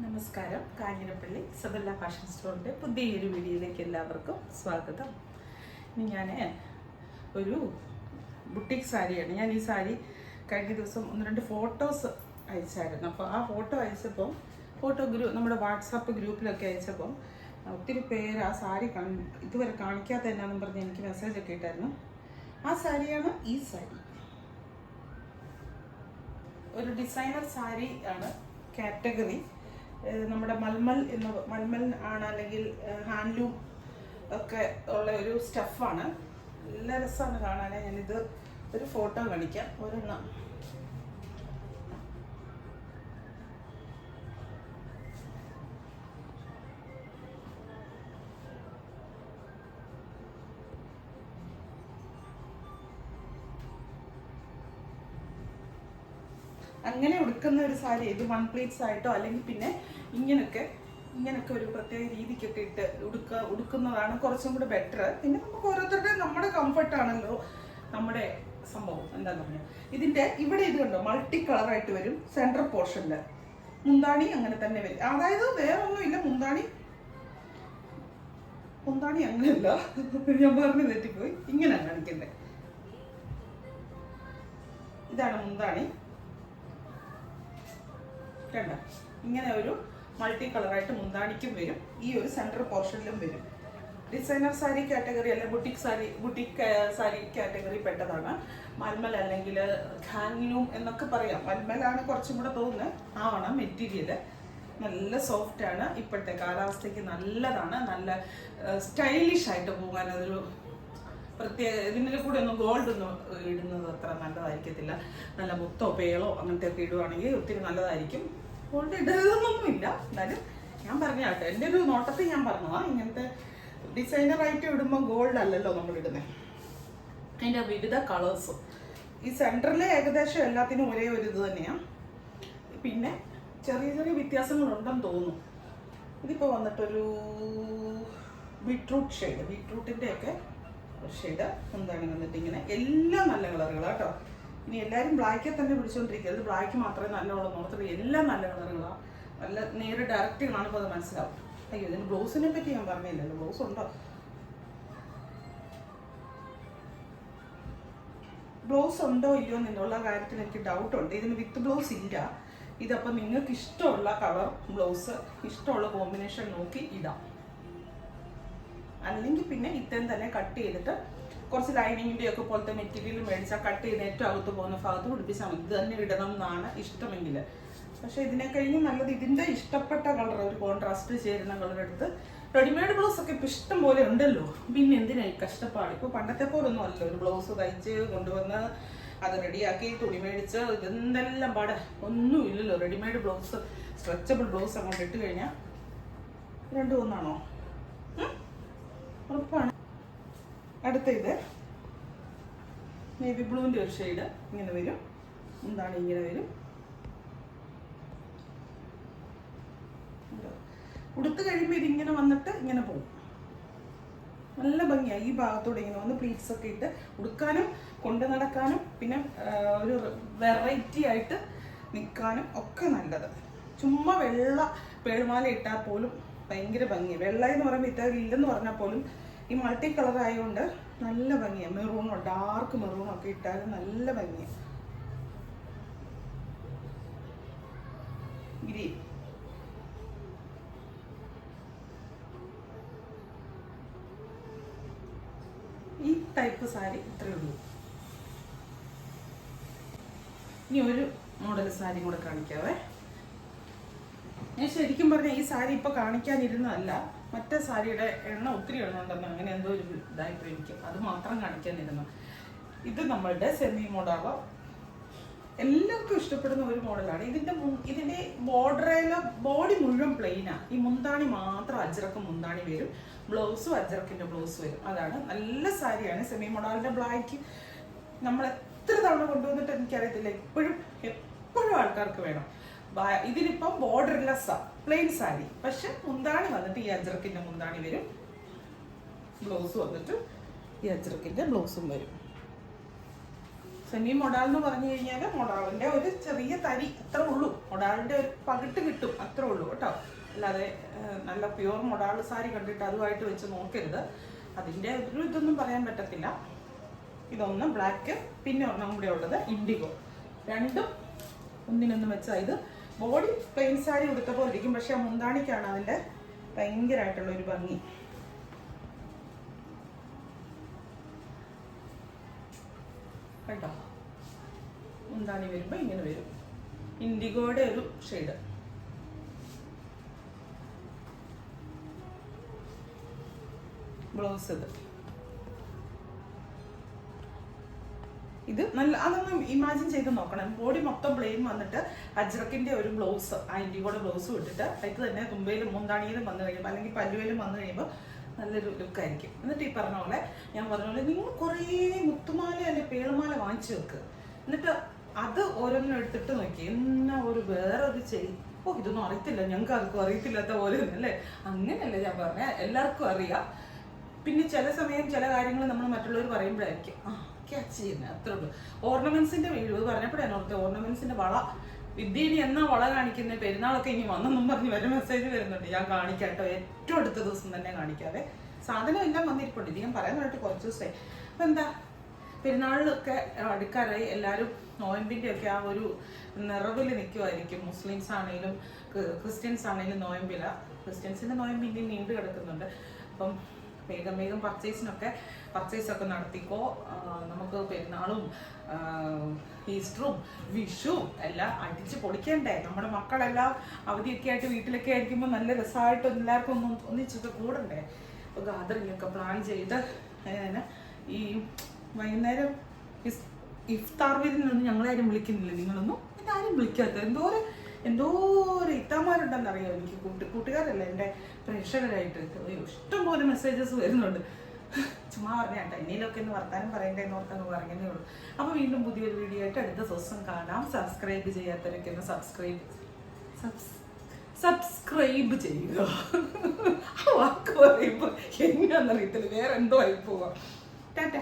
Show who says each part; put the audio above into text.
Speaker 1: നമസ്കാരം. കാഞ്ഞിരപ്പള്ളി സബല്ല ഫാഷൻ സ്റ്റോറിൻ്റെ പുതിയൊരു വീഡിയോയിലേക്ക് എല്ലാവർക്കും സ്വാഗതം. ഇനി ഞാൻ ഒരു ബുട്ടിക് സാരിയാണ്. ഞാൻ ഈ സാരി കഴിഞ്ഞ ദിവസം 1-2 ഫോട്ടോസ് അയച്ചായിരുന്നു. അപ്പോൾ ആ ഫോട്ടോ അയച്ചപ്പോൾ നമ്മുടെ വാട്സാപ്പ് ഗ്രൂപ്പിലൊക്കെ അയച്ചപ്പോൾ ഒത്തിരി പേര് ആ സാരി ഇതുവരെ കാണിക്കാത്ത എന്നാന്നും പറഞ്ഞ് എനിക്ക് മെസ്സേജൊക്കെ ഇട്ടായിരുന്നു. ആ സാരിയാണ് ഈ സാരി. ഒരു ഡിസൈനർ സാരി ആണ്. കാറ്റഗറി നമ്മുടെ മൽമൽ ആണ്, അല്ലെങ്കിൽ ഹാൻഡ്ലൂം ഒക്കെ ഉള്ള ഒരു സ്റ്റഫാണ്. നല്ല രസമാണ് കാണാൻ. ഞാനിത് ഒരു ഫോട്ടോ കാണിക്കാം. ഒരെണ്ണം അങ്ങനെ ഉടുക്കുന്ന ഒരു സാരി. ഇത് 1 പ്ലീറ്റ്സ് ആയിട്ടോ അല്ലെങ്കിൽ പിന്നെ ഇങ്ങനൊക്കെ ഒരു പ്രത്യേക രീതിക്കൊക്കെ ഇട്ട് ഉടുക്കുന്നതാണ് കുറച്ചും കൂടെ ബെറ്റർ. പിന്നെ നമുക്ക് ഓരോരുത്തരുടെ നമ്മുടെ കംഫർട്ടാണല്ലോ നമ്മുടെ സംഭവം. എന്താന്ന് പറഞ്ഞാൽ ഇതിന്റെ ഇവിടെ ഇത് കണ്ടോ, മൾട്ടി കളറായിട്ട് വരും. സെൻട്രൽ പോർഷനില് മുന്താണി അങ്ങനെ തന്നെ വരും. അതായത് വേറെ ഒന്നുമില്ല, മുന്താണി അങ്ങനെയല്ല, ഞാൻ പറഞ്ഞു തെറ്റിപ്പോയി. ഇങ്ങനെയാണ് കാണിക്കണ്ടേ. ഇതാണ് മുന്താണി. കണ്ട, ഇങ്ങനെ ഒരു മൾട്ടി കളറായിട്ട് മുന്താണിക്കും വരും, ഈ ഒരു സെൻട്രൽ പോർഷനിലും വരും. ഡിസൈനർ സാരി കാറ്റഗറി അല്ല, ബുട്ടിക് സാരി കാറ്റഗറി പെട്ടതാണ്. മൽമൽ അല്ലെങ്കിൽ ഹാൻഡ്ലൂം എന്നൊക്കെ പറയാം. മൽമലാണ് കുറച്ചും കൂടെ തോന്നുന്നത്. ആണ് മെറ്റീരിയൽ നല്ല സോഫ്റ്റ് ആണ്. ഇപ്പോഴത്തെ കാലാവസ്ഥയ്ക്ക് നല്ലതാണ്. നല്ല സ്റ്റൈലിഷ് ആയിട്ട് പോകാൻ അതൊരു പ്രത്യേക. ഇതിൻ്റെ കൂടെ ഒന്നും ഗോൾഡ് ഒന്നും ഇടുന്നത് അത്ര നല്ലതായിരിക്കത്തില്ല. നല്ല മുത്തോ പേളോ അങ്ങനത്തെ ഒക്കെ ഇടുവാണെങ്കിൽ ഒത്തിരി നല്ലതായിരിക്കും. ഗോൾഡ് ഇടുന്നൊന്നുമില്ല, എന്നാലും ഞാൻ പറഞ്ഞ കേട്ടോ, എൻ്റെ ഒരു നോട്ടത്തിൽ ഞാൻ പറഞ്ഞതാ. ഇങ്ങനത്തെ ഡിസൈനറായിട്ട് ഇടുമ്പോൾ ഗോൾഡ് അല്ലല്ലോ നമ്മൾ ഇടുന്നത്. അതിൻ്റെ വിവിധ കളേഴ്സ് ഈ സെൻറ്ററിലെ ഏകദേശം എല്ലാത്തിനും ഒരേ ഒരു ഇത് തന്നെയാണ്. പിന്നെ ചെറിയ ചെറിയ വ്യത്യാസങ്ങളുണ്ടെന്ന് തോന്നുന്നു. ഇതിപ്പോൾ വന്നിട്ടൊരു ബീട്രൂട്ട് ഷെയ്ഡ്, ബീട്രൂട്ടിൻ്റെയൊക്കെ ഷെയ്ഡ് എന്താണ് വന്നിട്ട് ഇങ്ങനെ. എല്ലാം നല്ല കളറുകളാണ് കേട്ടോ. ഇനി എല്ലാവരും ബ്ലാക്കിൽ തന്നെ പിടിച്ചുകൊണ്ടിരിക്കരുത്. ബ്ലാക്ക് മാത്രമേ നല്ലോണം നോക്കത്തുള്ളൂ. എല്ലാം നല്ല കളറുകളാണ്. നല്ല നേരെ ഡയറക്റ്റ് കാണുമ്പോൾ അത് മനസ്സിലാവും. അയ്യോ, ഇതിന് ബ്ലൗസിനെ പറ്റി ഞാൻ പറഞ്ഞില്ലല്ലോ. ബ്ലൗസ് ഉണ്ടോ? ബ്ലൗസ് ഉണ്ടോ ഇല്ലയോ എന്നുള്ള കാര്യത്തിൽ എനിക്ക് ഡൗട്ടുണ്ട്. ഇതിന് വിത്ത് ബ്ലൗസ് ഇല്ല. ഇതപ്പം നിങ്ങൾക്ക് ഇഷ്ടമുള്ള കളർ ബ്ലൗസ്, ഇഷ്ടമുള്ള കോമ്പിനേഷൻ നോക്കി ഇടാം. അല്ലെങ്കിൽ പിന്നെ ഇത്രയും തന്നെ കട്ട് ചെയ്തിട്ട് കുറച്ച് ലൈനിങ്ങിൻ്റെ ഒക്കെ പോലത്തെ മെറ്റീരിയൽ മേടിച്ചാൽ കട്ട് ചെയ്ത് ഏറ്റവും അകത്ത് പോകുന്ന ഭാഗത്ത് പിടിപ്പിച്ചാൽ മതി. ഇത് തന്നെ ഇടണം എന്നാണ് ഇഷ്ടമെങ്കിൽ. പക്ഷേ ഇതിനെ കഴിഞ്ഞ് നല്ലത് ഇതിൻ്റെ ഇഷ്ടപ്പെട്ട കളർ, ഒരു കോൺട്രാസ്റ്റ് ചേരുന്ന കളർ എടുത്ത്. റെഡിമെയ്ഡ് ബ്ലൗസ് ഒക്കെ ഇപ്പം ഇഷ്ടം പോലെ ഉണ്ടല്ലോ. പിന്നെ എന്തിനായി കഷ്ടപ്പാട്? ഇപ്പോൾ പണ്ടത്തെ പോലൊന്നും അല്ലല്ലോ. ഒരു ബ്ലൗസ് തയ്ച്ച് കൊണ്ടുവന്ന് അത് റെഡിയാക്കി തുണി മേടിച്ച് ഇതെന്തെല്ലാം പാടെ ഒന്നും ഇല്ലല്ലോ. റെഡിമെയ്ഡ് ബ്ലൗസ്, സ്ട്രെച്ചബിൾ ബ്ലൗസ് അങ്ങോട്ട് ഇട്ട് കഴിഞ്ഞാൽ 2-1 ഉറപ്പാണ്. അടുത്ത ഇത് നേവി ബ്ലൂവിൻ്റെ ഒരു ഷെയ്ഡ് ഇങ്ങനെ വരും. എന്താണ് ഇങ്ങനെ വരും. ഉടുത്ത് കഴിയുമ്പോൾ ഇതിങ്ങനെ വന്നിട്ട് ഇങ്ങനെ പോകും. നല്ല ഭംഗിയാണ്. ഈ ഭാഗത്തൂടെ ഇങ്ങനെ വന്ന് പ്ലീറ്റ്സ് ഒക്കെ ഇട്ട് ഉടുക്കാനും കൊണ്ടു നടക്കാനും പിന്നെ ഒരു വെറൈറ്റി ആയിട്ട് നിൽക്കാനും ഒക്കെ നല്ലത്. ചുമ്മാ വെള്ള പേളുമാല ഇട്ടാൽ പോലും ഭയങ്കര ഭംഗിയാണ്. വെള്ള എന്ന് പറയുമ്പോൾ ഇത്ര ഇല്ലെന്ന് പറഞ്ഞാൽ പോലും ഈ മൾട്ടി കളർ ആയതുകൊണ്ട് നല്ല ഭംഗിയാണ്. മെറൂണോ ഡാർക്ക് മെറൂണോ ഒക്കെ ഇട്ടാലും നല്ല ഭംഗിയാണ്. ഗ്രീൻ, ഈ ടൈപ്പ് സാരി ഇത്രയേ ഉള്ളൂ. ഇനി ഒരു മോഡൽ സാരി കൂടെ കാണിക്കാവേ. ഞാൻ ശരിക്കും പറഞ്ഞാൽ ഈ സാരി ഇപ്പോൾ കാണിക്കാനിരുന്നതല്ല. മറ്റേ സാരിയുടെ ഒത്തിരി എണ്ണം ഉണ്ടെന്ന് അങ്ങനെ എന്തോ ഒരു ഇതായിപ്പോയി എനിക്ക്. അത് മാത്രം കാണിക്കാനിരുന്നു. ഇത് നമ്മളുടെ സെമി മോഡലോ എല്ലാവർക്കും ഇഷ്ടപ്പെടുന്ന ഒരു മോഡലാണ്. ഇതിൻ്റെ ബോഡി മുഴുവൻ പ്ലെയിനാണ്. ഈ മുന്താണി മാത്രം അജ്രക്ക് മുന്താണി വരും. ബ്ലൗസും അജ്രക്കിൻ്റെ ബ്ലൗസ് വരും. അതാണ് നല്ല സാരിയാണ്. സെമി മോഡലിൻ്റെ ബ്ലാക്ക് നമ്മൾ എത്ര തവണ കൊണ്ടുവന്നിട്ട് എനിക്കറിയത്തില്ല. എപ്പോഴും ആൾക്കാർക്ക് വേണം. ഇതിനിപ്പം ബോർഡർലെസ് പ്ലെയിൻ സാരി, പക്ഷെ മുന്താണി വന്നിട്ട് ഈ അജ്രക്കിന്റെ മുന്താണി വരും. ബ്ലൗസ് വന്നിട്ട് ഈ അജ്രക്കിന്റെ ബ്ലൗസും വരും. സെമി മൊഡാൾ എന്ന് പറഞ്ഞു കഴിഞ്ഞാൽ മൊഡാളിന്റെ ഒരു ചെറിയ തരി അത്രേ ഉള്ളൂ. മൊഡാളിന്റെ ഒരു പകിട്ട് കിട്ടും, അത്രേ ഉള്ളൂ കേട്ടോ. അല്ലാതെ നല്ല പ്യുവർ മൊഡാൾ സാരി കണ്ടിട്ട് അതുമായിട്ട് വെച്ച് നോക്കരുത്. അതിൻ്റെ ഒരു ഇതൊന്നും പറയാൻ പറ്റത്തില്ല. ഇതൊന്ന് ബ്ലാക്ക്, പിന്നെ ഒരെണ്ണം കൂടെ ഉള്ളത് ഇൻഡിഗോ. രണ്ടും ഒന്നിനൊന്ന് വെച്ചാൽ ഇത് ബോഡി പ്ലെയിൻ സാരി ഉടുത്തപ്പോൾ ഇരിക്കും, പക്ഷെ ആ മുന്താണിക്കാണ് അതിൻ്റെ ഭയങ്കരമായിട്ടുള്ളൊരു ഭംഗി. കേട്ടോ, മുന്താണി വരുമ്പോൾ ഇങ്ങനെ വരും. ഇൻഡിഗോയുടെ ഒരു ഷെയ്ഡ്. ബ്ലൗസ് ഇത് നല്ല, അതൊന്നും ഇമാജിൻ ചെയ്ത് നോക്കണം. ബോഡി മൊത്തം പ്ലെയിൻ വന്നിട്ട് അജ്രക്കിന്റെ ഒരു ബ്ലൗസ്, ആ ഇൻഡിഗോയുടെ ബ്ലൗസ് ഇട്ടിട്ട് അതിൽ തന്നെ തുമ്പയിലും മുന്താണിയിലും വന്നു കഴിയുമ്പോൾ അല്ലെങ്കിൽ പല്ലുവിലും വന്നു കഴിയുമ്പോൾ നല്ലൊരു ലുക്കായിരിക്കും. എന്നിട്ട് ഈ പറഞ്ഞ പോലെ ഞാൻ പറഞ്ഞ പോലെ നിങ്ങൾ കുറേ മുത്തുമാല അല്ലെ പേളുമാല വാങ്ങിച്ചു വെക്ക്. എന്നിട്ട് അത് ഓരോന്നും എടുത്തിട്ട് നോക്കി എന്നാ ഒരു വേറൊരു ഇതൊന്നും അറിയത്തില്ല, ഞങ്ങൾക്ക് ആർക്കും അറിയത്തില്ലാത്ത പോലെ അല്ലേ. അങ്ങനെയല്ല ഞാൻ പറഞ്ഞ, എല്ലാവർക്കും അറിയാം. പിന്നെ ചില സമയം ചില കാര്യങ്ങൾ നമ്മൾ മറ്റുള്ളവർ പറയുമ്പോഴായിരിക്കും ക്യാച്ച് ചെയ്യുന്നത്, അത്രേ ഉള്ളൂ. ഓർണമെന്റ്സിന്റെ വീഡിയോ പറഞ്ഞപ്പോഴാണ് ഓർത്തെ, ഓർണമെന്റ്സിന്റെ വള വിദ്യയിനി എന്നാ വള കാണിക്കുന്നത്, പെരുന്നാളൊക്കെ ഇനി വന്നെന്നും പറഞ്ഞ് വരെ മെസ്സേജ് വരുന്നുണ്ട്. ഞാൻ കാണിക്കാം കേട്ടോ, ഏറ്റവും അടുത്ത ദിവസം തന്നെ കാണിക്കാതെ. സാധനം എല്ലാം വന്നിരിപ്പുണ്ട്, ഇത് ഞാൻ പറയാനായിട്ട് കുറച്ച് ദിവസമായി. അപ്പം എന്താ, പെരുന്നാളിലൊക്കെ അടുക്കാറായി. എല്ലാവരും നോയമ്പിൻ്റെ ഒക്കെ ആ ഒരു നിറവിൽ നിൽക്കുമായിരിക്കും. മുസ്ലിംസ് ആണെങ്കിലും ക്രിസ്ത്യൻസ് ആണെങ്കിലും നോയമ്പില്ല. ക്രിസ്ത്യൻസിൻ്റെ നോയമ്പ് ഇനി നീണ്ടു കിടക്കുന്നുണ്ട്. അപ്പം വേഗം പർച്ചേസൊക്കെ നടത്തിക്കോ. നമുക്ക് പെരുന്നാളും ഈസ്റ്ററും വിഷുവും എല്ലാം അടിച്ച് പൊളിക്കണ്ടേ. നമ്മുടെ മക്കളെല്ലാം അവധിയൊക്കെ ആയിട്ട് വീട്ടിലൊക്കെ ആയിരിക്കുമ്പോൾ നല്ല രസമായിട്ട് എല്ലാവർക്കും ഒന്നിച്ചൊക്കെ കൂടണ്ടേ. അപ്പോൾ ഗാദറിംഗ് ഒക്കെ പ്ലാൻ ചെയ്ത് ഈ വൈകുന്നേരം ഇഫ്താർ വിരുന്നൊന്നും ഞങ്ങളാരും വിളിക്കുന്നില്ല. നിങ്ങളൊന്നും ആരും വിളിക്കാത്ത എന്തോരം ഇത്താമാരുണ്ടെന്നറിയാം എനിക്ക്. കൂട്ടുകാരല്ല, എൻ്റെ പ്രേക്ഷകരായിട്ട് ഇഷ്ടംപോലെ മെസ്സേജസ് വരുന്നുണ്ട്. ചുമ്മാ പറഞ്ഞാട്ടോ, എന്നതിലൊക്കെ ഒന്ന് വർത്താനം പറയണ്ടേന്ന് ഓർത്തങ്ങ് പറഞ്ഞതേ ഉള്ളൂ. അപ്പോൾ വീണ്ടും പുതിയൊരു വീഡിയോ ആയിട്ട് അടുത്ത ദിവസം കാണാം. സബ്സ്ക്രൈബ് ചെയ്യാത്തവരൊക്കെ ഒന്ന് സബ്സ്ക്രൈബ് ചെയ്യുക. ആ വാക്ക് പറയുമ്പോൾ എങ്ങനെയാണെന്നറിയത്തില്ല, വേറെ എന്തോ ആയി പോവാം. ടാറ്റ.